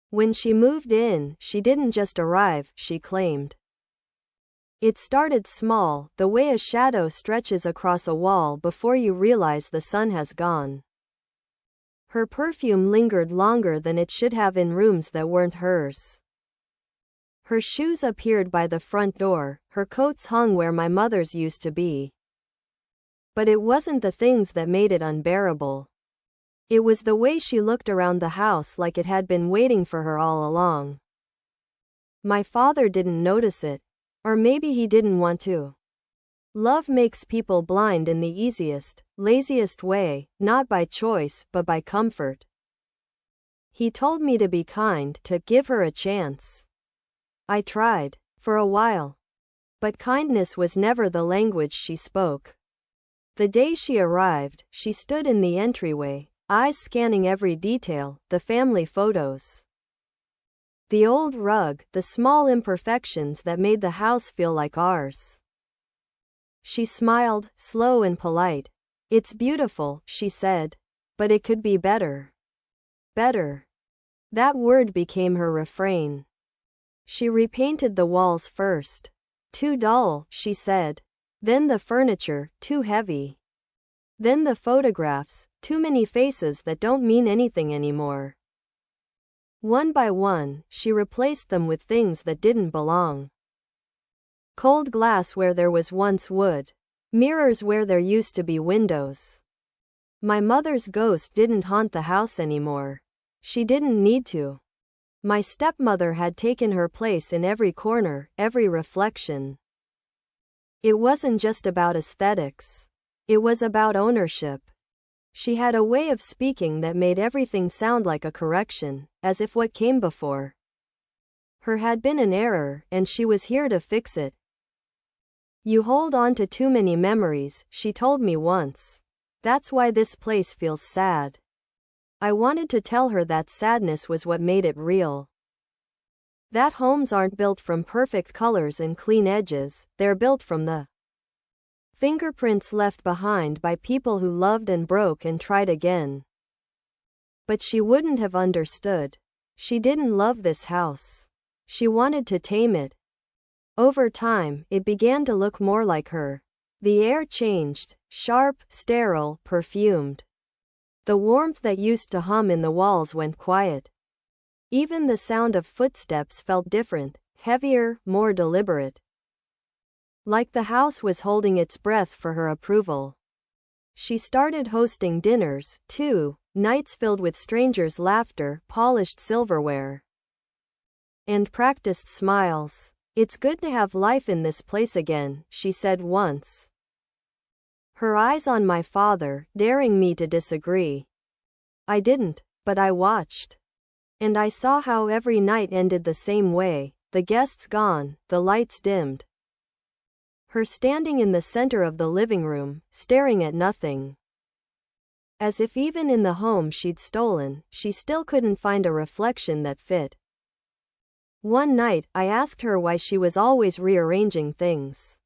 When she moved in, she didn't just arrive, she claimed. It started small, the way a shadow stretches across a wall before you realize the sun has gone. Her perfume lingered longer than it should have in rooms that weren't hers. Her shoes appeared by the front door, her coats hung where my mother's used to be. But it wasn't the things that made it unbearable. It was the way she looked around the house like it had been waiting for her all along. My father didn't notice it. Or maybe he didn't want to. Love makes people blind in the easiest, laziest way, not by choice, but by comfort. He told me to be kind, to give her a chance. I tried, for a while. But kindness was never the language she spoke. The day she arrived, she stood in the entryway, eyes scanning every detail, the family photos. The old rug, the small imperfections that made the house feel like ours. She smiled, slow and polite. "It's beautiful," she said. "But it could be better." Better. That word became her refrain. She repainted the walls first. "Too dull," she said. Then the furniture, "too heavy." Then the photographs, "too many faces that don't mean anything anymore." One by one, she replaced them with things that didn't belong. Cold glass where there was once wood. Mirrors where there used to be windows. My mother's ghost didn't haunt the house anymore. She didn't need to. My stepmother had taken her place in every corner, every reflection. It wasn't just about aesthetics. It was about ownership. She had a way of speaking that made everything sound like a correction, as if what came before her had been an error, and she was here to fix it. "You hold on to too many memories," she told me once. "That's why this place feels sad." I wanted to tell her that sadness was what made it real. That homes aren't built from perfect colors and clean edges, they're built from the fingerprints left behind by people who loved and broke and tried again. But she wouldn't have understood. She didn't love this house. She wanted to tame it. Over time, it began to look more like her. The air changed, sharp, sterile, perfumed. The warmth that used to hum in the walls went quiet. Even the sound of footsteps felt different, heavier, more deliberate. Like the house was holding its breath for her approval. She started hosting dinners, too, nights filled with strangers' laughter, polished silverware, and practiced smiles. "It's good to have life in this place again," she said once. Her eyes on my father, daring me to disagree. I didn't, but I watched. And I saw how every night ended the same way, the guests gone, the lights dimmed. Her standing in the center of the living room, staring at nothing. As if even in the home she'd stolen, she still couldn't find a reflection that fit. One night, I asked her why she was always rearranging things.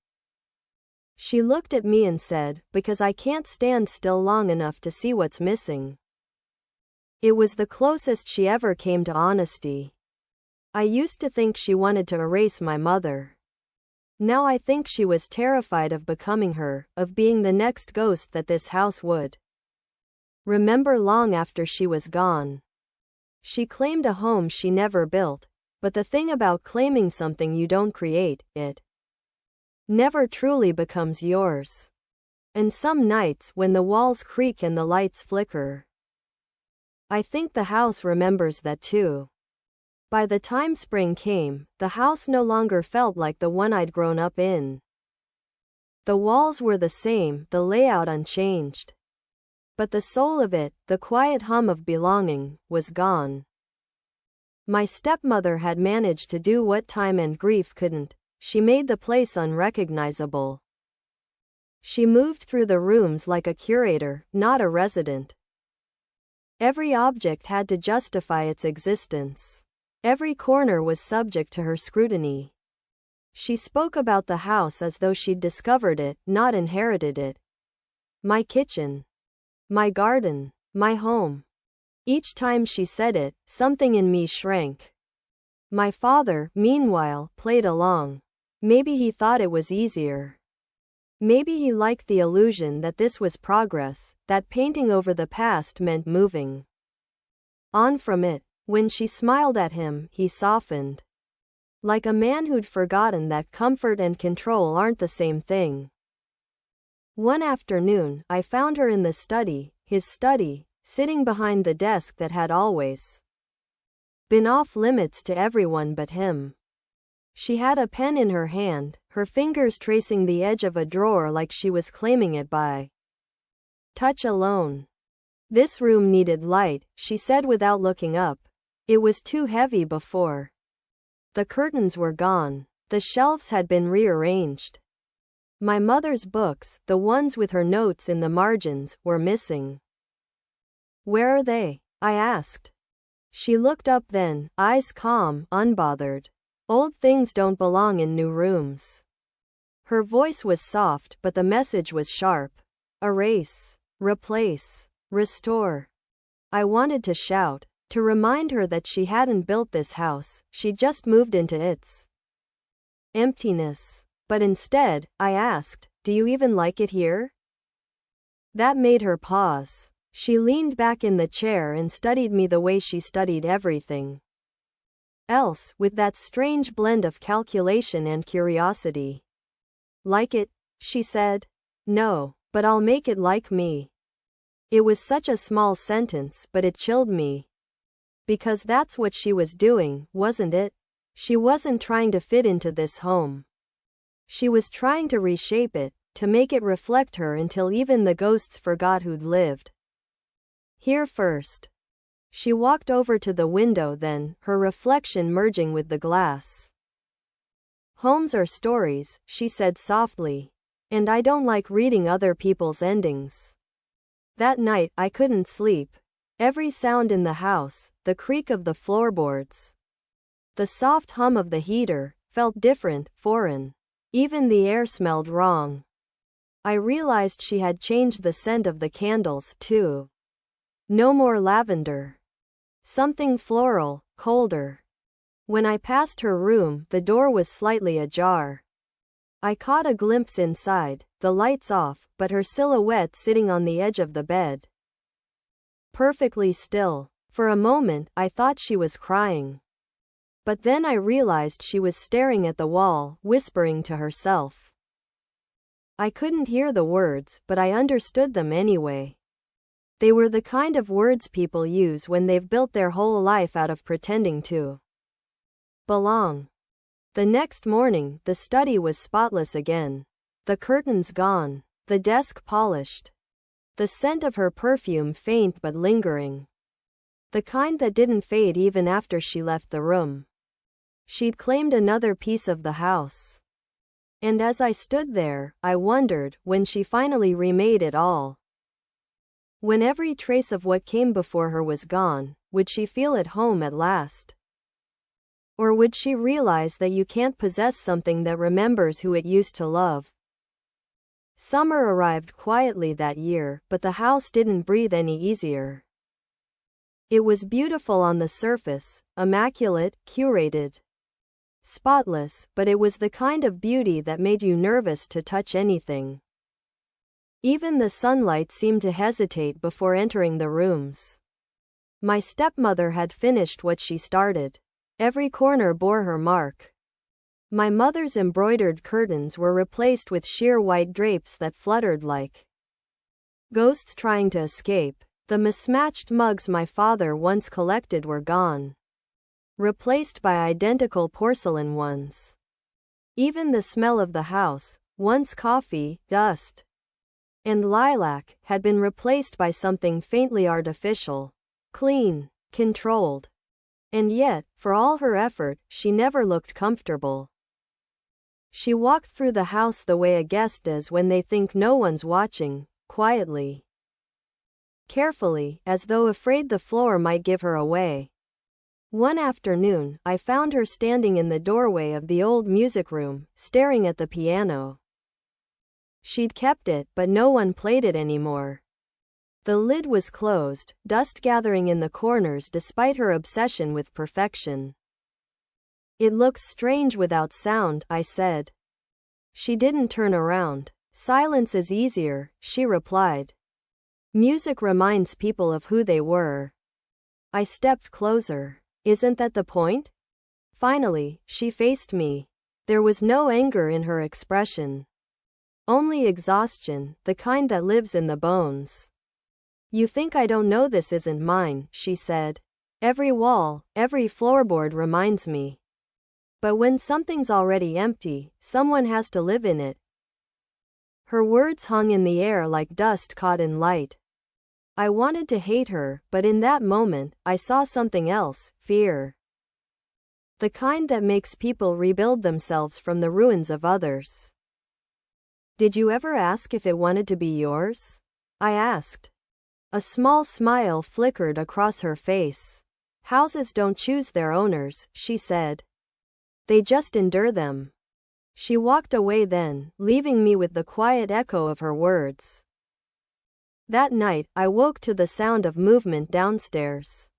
She looked at me and said, "Because I can't stand still long enough to see what's missing." It was the closest she ever came to honesty. I used to think she wanted to erase my mother. Now I think she was terrified of becoming her, of being the next ghost that this house would remember long after she was gone. She claimed a home she never built, but the thing about claiming something you don't create, it never truly becomes yours. And some nights, when the walls creak and the lights flicker, I think the house remembers that too. By the time spring came, the house no longer felt like the one I'd grown up in. The walls were the same, the layout unchanged. But the soul of it, the quiet hum of belonging, was gone. My stepmother had managed to do what time and grief couldn't. She made the place unrecognizable. She moved through the rooms like a curator, not a resident. Every object had to justify its existence. Every corner was subject to her scrutiny. She spoke about the house as though she'd discovered it, not inherited it. My kitchen. My garden. My home. Each time she said it, something in me shrank. My father, meanwhile, played along. Maybe he thought it was easier. Maybe he liked the illusion that this was progress, that painting over the past meant moving on from it. When she smiled at him, he softened. Like a man who'd forgotten that comfort and control aren't the same thing. One afternoon, I found her in the study, his study, sitting behind the desk that had always been off limits to everyone but him. She had a pen in her hand, her fingers tracing the edge of a drawer like she was claiming it by touch alone. This room needed light, she said without looking up. It was too heavy before. The curtains were gone. The shelves had been rearranged. My mother's books, the ones with her notes in the margins, were missing. Where are they? I asked. She looked up then, eyes calm, unbothered. Old things don't belong in new rooms. Her voice was soft, but the message was sharp. Erase, replace, restore. I wanted to shout, to remind her that she hadn't built this house, she just moved into its emptiness. But instead, I asked, do you even like it here? That made her pause. She leaned back in the chair and studied me the way she studied everything else, with that strange blend of calculation and curiosity. Like it? She said. No, but I'll make it like me. It was such a small sentence, but it chilled me. Because that's what she was doing, wasn't it? She wasn't trying to fit into this home. She was trying to reshape it, to make it reflect her until even the ghosts forgot who'd lived here first. She walked over to the window then, her reflection merging with the glass. Homes are stories, she said softly. And I don't like reading other people's endings. That night, I couldn't sleep. Every sound in the house, the creak of the floorboards, the soft hum of the heater, felt different, foreign. Even the air smelled wrong. I realized she had changed the scent of the candles, too. No more lavender. Something floral, colder. When I passed her room, the door was slightly ajar. I caught a glimpse inside, the lights off, but her silhouette sitting on the edge of the bed. Perfectly still. For a moment, I thought she was crying. But then I realized she was staring at the wall, whispering to herself. I couldn't hear the words, but I understood them anyway. They were the kind of words people use when they've built their whole life out of pretending to belong. The next morning, the study was spotless again. The curtains gone. The desk polished. The scent of her perfume faint but lingering. The kind that didn't fade even after she left the room. She'd claimed another piece of the house. And as I stood there, I wondered, when she finally remade it all, when every trace of what came before her was gone, would she feel at home at last? Or would she realize that you can't possess something that remembers who it used to love? Summer arrived quietly that year, but the house didn't breathe any easier. It was beautiful on the surface, immaculate, curated, spotless, but it was the kind of beauty that made you nervous to touch anything. Even the sunlight seemed to hesitate before entering the rooms. My stepmother had finished what she started. Every corner bore her mark. My mother's embroidered curtains were replaced with sheer white drapes that fluttered like ghosts trying to escape. The mismatched mugs my father once collected were gone, replaced by identical porcelain ones. Even the smell of the house, once coffee, dust, and lilac, had been replaced by something faintly artificial, clean, controlled. And yet, for all her effort, she never looked comfortable. She walked through the house the way a guest does when they think no one's watching, quietly, carefully, as though afraid the floor might give her away. One afternoon, I found her standing in the doorway of the old music room, staring at the piano. She'd kept it, but no one played it anymore. The lid was closed, dust gathering in the corners despite her obsession with perfection. It looks strange without sound, I said. She didn't turn around. Silence is easier, she replied. Music reminds people of who they were. I stepped closer. Isn't that the point? Finally, she faced me. There was no anger in her expression. Only exhaustion, the kind that lives in the bones. You think I don't know this isn't mine, she said. Every wall, every floorboard reminds me. But when something's already empty, someone has to live in it. Her words hung in the air like dust caught in light. I wanted to hate her, but in that moment, I saw something else, fear. The kind that makes people rebuild themselves from the ruins of others. Did you ever ask if it wanted to be yours? I asked. A small smile flickered across her face. Houses don't choose their owners, she said. They just endure them. She walked away then, leaving me with the quiet echo of her words. That night, I woke to the sound of movement downstairs.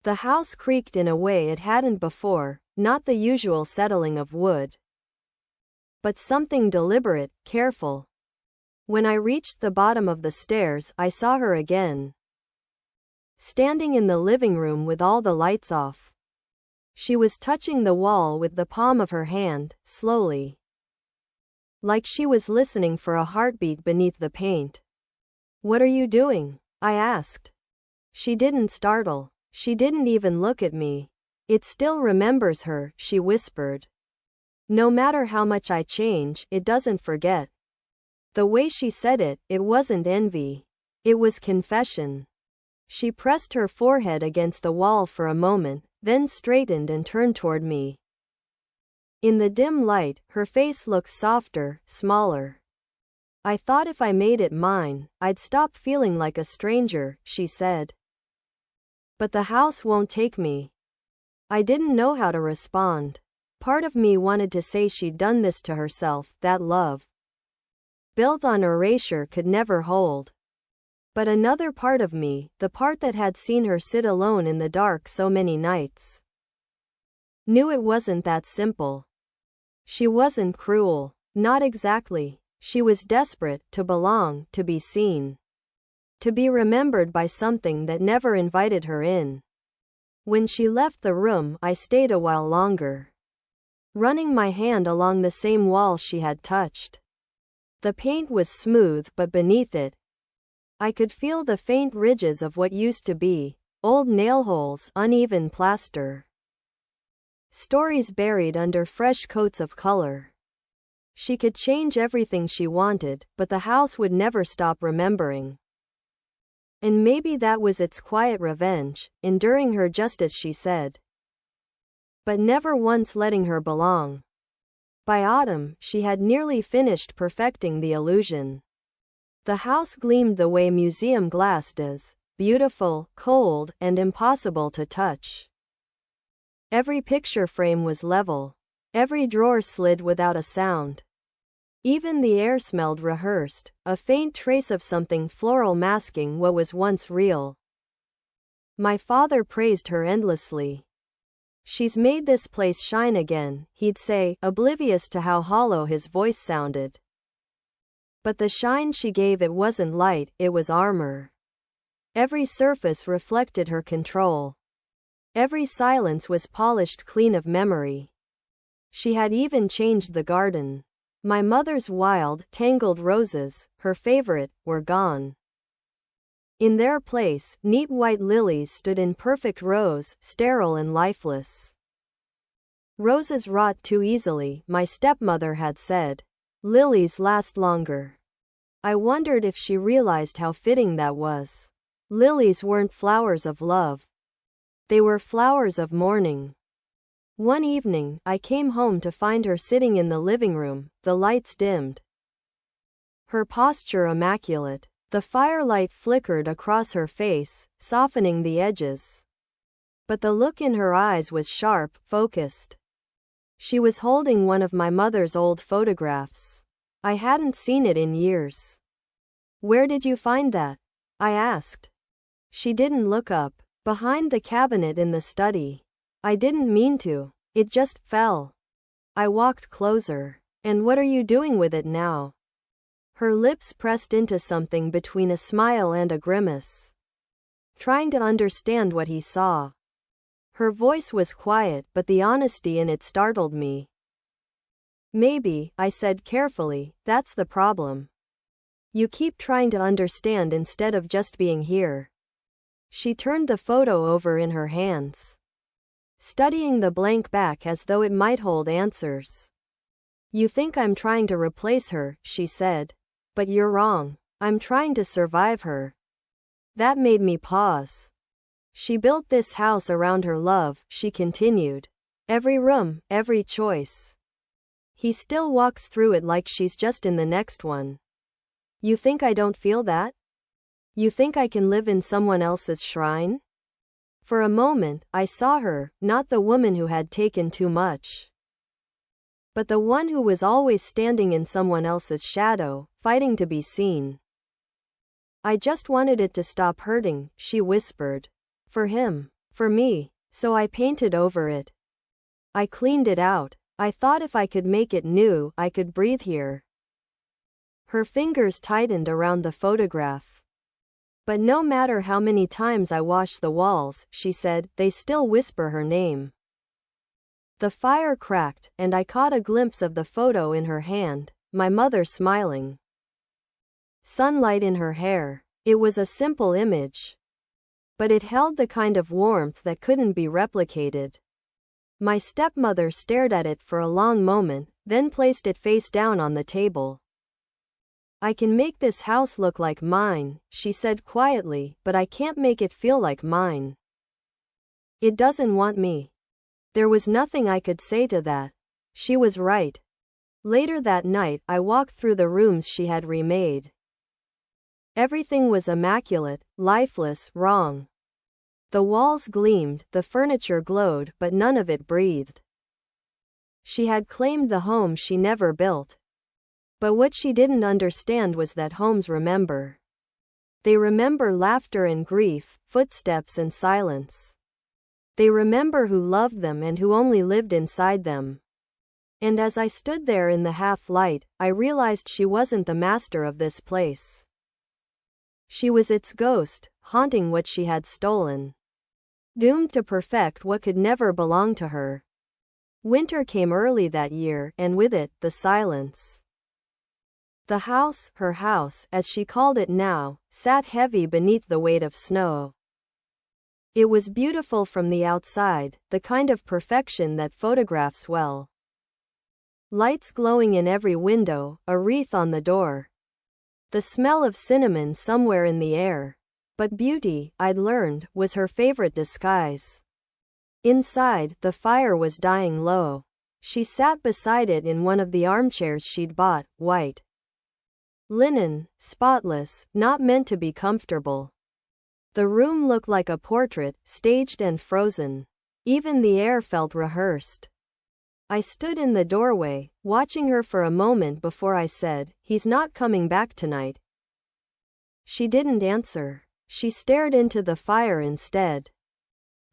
The house creaked in a way it hadn't before, not the usual settling of wood, but something deliberate, careful. When I reached the bottom of the stairs, I saw her again. Standing in the living room with all the lights off. She was touching the wall with the palm of her hand, slowly. Like she was listening for a heartbeat beneath the paint. What are you doing? I asked. She didn't startle. She didn't even look at me. It still remembers her, she whispered. No matter how much I change, it doesn't forget. The way she said it, it wasn't envy. It was confession. She pressed her forehead against the wall for a moment, then straightened and turned toward me. In the dim light, her face looked softer, smaller. I thought if I made it mine, I'd stop feeling like a stranger, she said. But the house won't take me. I didn't know how to respond. Part of me wanted to say she'd done this to herself, that love, built on erasure, could never hold. But another part of me, the part that had seen her sit alone in the dark so many nights, knew it wasn't that simple. She wasn't cruel. Not exactly. She was desperate, to belong, to be seen. To be remembered by something that never invited her in. When she left the room, I stayed a while longer, running my hand along the same wall she had touched. The paint was smooth, but beneath it, I could feel the faint ridges of what used to be, old nail holes, uneven plaster. Stories buried under fresh coats of color. She could change everything she wanted, but the house would never stop remembering. And maybe that was its quiet revenge, enduring her just as she said, but never once letting her belong. By autumn, she had nearly finished perfecting the illusion. The house gleamed the way museum glass does, beautiful, cold, and impossible to touch. Every picture frame was level. Every drawer slid without a sound. Even the air smelled rehearsed, a faint trace of something floral masking what was once real. My father praised her endlessly. She's made this place shine again, he'd say, oblivious to how hollow his voice sounded. But the shine she gave it wasn't light, it was armor. Every surface reflected her control. Every silence was polished clean of memory. She had even changed the garden. My mother's wild, tangled roses, her favorite, were gone. In their place, neat white lilies stood in perfect rows, sterile and lifeless. Roses rot too easily, my stepmother had said. Lilies last longer. I wondered if she realized how fitting that was. Lilies weren't flowers of love. They were flowers of mourning. One evening, I came home to find her sitting in the living room, the lights dimmed. Her posture immaculate. The firelight flickered across her face, softening the edges. But the look in her eyes was sharp, focused. She was holding one of my mother's old photographs. I hadn't seen it in years. Where did you find that? I asked. She didn't look up. Behind the cabinet in the study. I didn't mean to. It just fell. I walked closer. And what are you doing with it now? Her lips pressed into something between a smile and a grimace. Trying to understand what he saw. Her voice was quiet, but the honesty in it startled me. Maybe, I said carefully, that's the problem. You keep trying to understand instead of just being here. She turned the photo over in her hands, studying the blank back as though it might hold answers. You think I'm trying to replace her, she said. But you're wrong. I'm trying to survive her. That made me pause. She built this house around her love, she continued. Every room, every choice. He still walks through it like she's just in the next one. You think I don't feel that? You think I can live in someone else's shrine? For a moment, I saw her, not the woman who had taken too much, but the one who was always standing in someone else's shadow, fighting to be seen. I just wanted it to stop hurting, she whispered. For him. For me. So I painted over it. I cleaned it out. I thought if I could make it new, I could breathe here. Her fingers tightened around the photograph. But no matter how many times I wash the walls, she said, they still whisper her name. The fire cracked, and I caught a glimpse of the photo in her hand, my mother smiling. Sunlight in her hair. It was a simple image, but it held the kind of warmth that couldn't be replicated. My stepmother stared at it for a long moment, then placed it face down on the table. I can make this house look like mine, she said quietly, but I can't make it feel like mine. It doesn't want me. There was nothing I could say to that. She was right. Later that night, I walked through the rooms she had remade. Everything was immaculate, lifeless, wrong. The walls gleamed, the furniture glowed, but none of it breathed. She had claimed the home she never built. But what she didn't understand was that homes remember. They remember laughter and grief, footsteps and silence. They remember who loved them and who only lived inside them. And as I stood there in the half-light, I realized she wasn't the master of this place. She was its ghost, haunting what she had stolen. Doomed to perfect what could never belong to her. Winter came early that year, and with it, the silence. The house, her house, as she called it now, sat heavy beneath the weight of snow. It was beautiful from the outside, the kind of perfection that photographs well. Lights glowing in every window, a wreath on the door. The smell of cinnamon somewhere in the air. But beauty, I'd learned, was her favorite disguise. Inside, the fire was dying low. She sat beside it in one of the armchairs she'd bought, white linen, spotless, not meant to be comfortable. The room looked like a portrait, staged and frozen. Even the air felt rehearsed. I stood in the doorway, watching her for a moment before I said, "He's not coming back tonight." She didn't answer. She stared into the fire instead,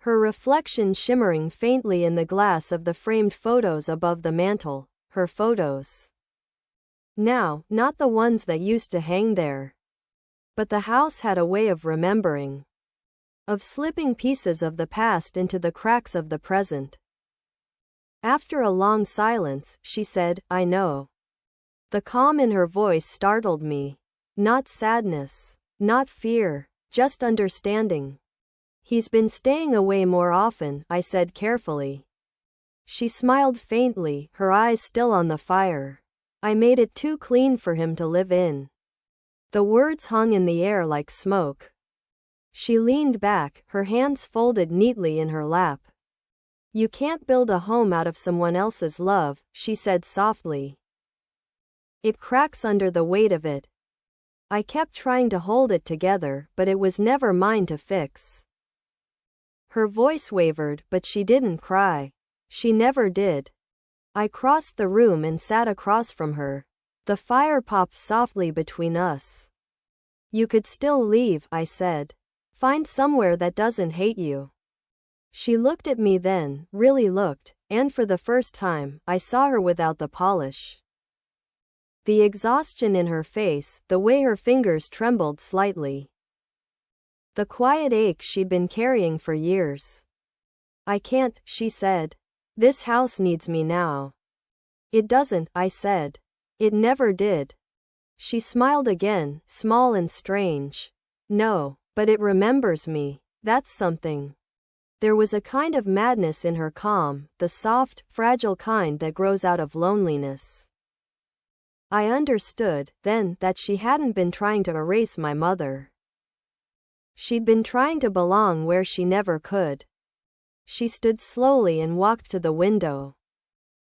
her reflection shimmering faintly in the glass of the framed photos above the mantel, her photos. Now, not the ones that used to hang there. But the house had a way of remembering. Of slipping pieces of the past into the cracks of the present. After a long silence, she said, "I know." The calm in her voice startled me. Not sadness. Not fear. Just understanding. "He's been staying away more often," I said carefully. She smiled faintly, her eyes still on the fire. "I made it too clean for him to live in." The words hung in the air like smoke. She leaned back, her hands folded neatly in her lap. "You can't build a home out of someone else's love," she said softly. "It cracks under the weight of it." I kept trying to hold it together, but it was never mine to fix. Her voice wavered, but she didn't cry. She never did. I crossed the room and sat across from her. The fire popped softly between us. You could still leave, I said. Find somewhere that doesn't hate you. She looked at me then, really looked, and for the first time, I saw her without the polish. The exhaustion in her face, the way her fingers trembled slightly. The quiet ache she'd been carrying for years. I can't, she said. This house needs me now. It doesn't, I said. It never did. She smiled again, small and strange. No, but it remembers me. That's something. There was a kind of madness in her calm, the soft, fragile kind that grows out of loneliness. I understood, then, that she hadn't been trying to erase my mother. She'd been trying to belong where she never could. She stood slowly and walked to the window.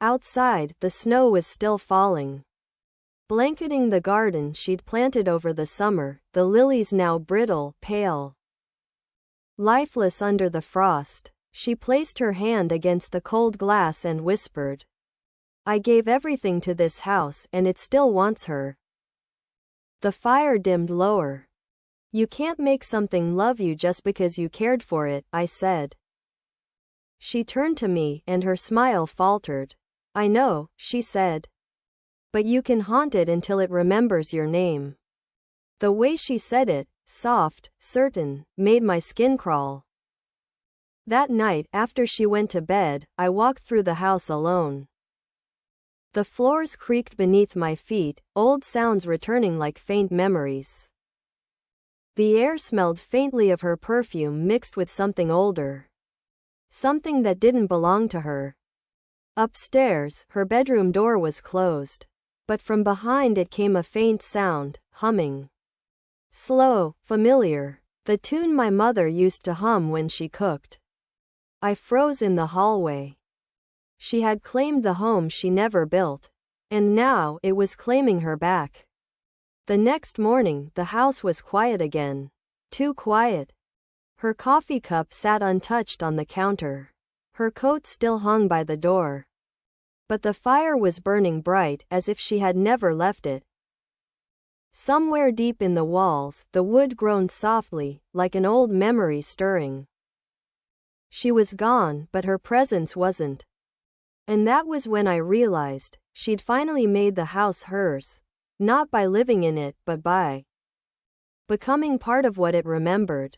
Outside, the snow was still falling. Blanketing the garden she'd planted over the summer, the lilies now brittle, pale, lifeless under the frost. She placed her hand against the cold glass and whispered, I gave everything to this house, and it still wants her. The fire dimmed lower. You can't make something love you just because you cared for it, I said. She turned to me, and her smile faltered. I know, she said. But you can haunt it until it remembers your name. The way she said it, soft, certain, made my skin crawl. That night, after she went to bed, I walked through the house alone. The floors creaked beneath my feet, old sounds returning like faint memories. The air smelled faintly of her perfume mixed with something older. Something that didn't belong to her. Upstairs, her bedroom door was closed. But from behind it came a faint sound, humming. Slow, familiar. The tune my mother used to hum when she cooked. I froze in the hallway. She had claimed the home she never built. And now, it was claiming her back. The next morning, the house was quiet again. Too quiet. Her coffee cup sat untouched on the counter. Her coat still hung by the door. But the fire was burning bright, as if she had never left it. Somewhere deep in the walls, the wood groaned softly, like an old memory stirring. She was gone, but her presence wasn't. And that was when I realized, she'd finally made the house hers. Not by living in it, but by becoming part of what it remembered.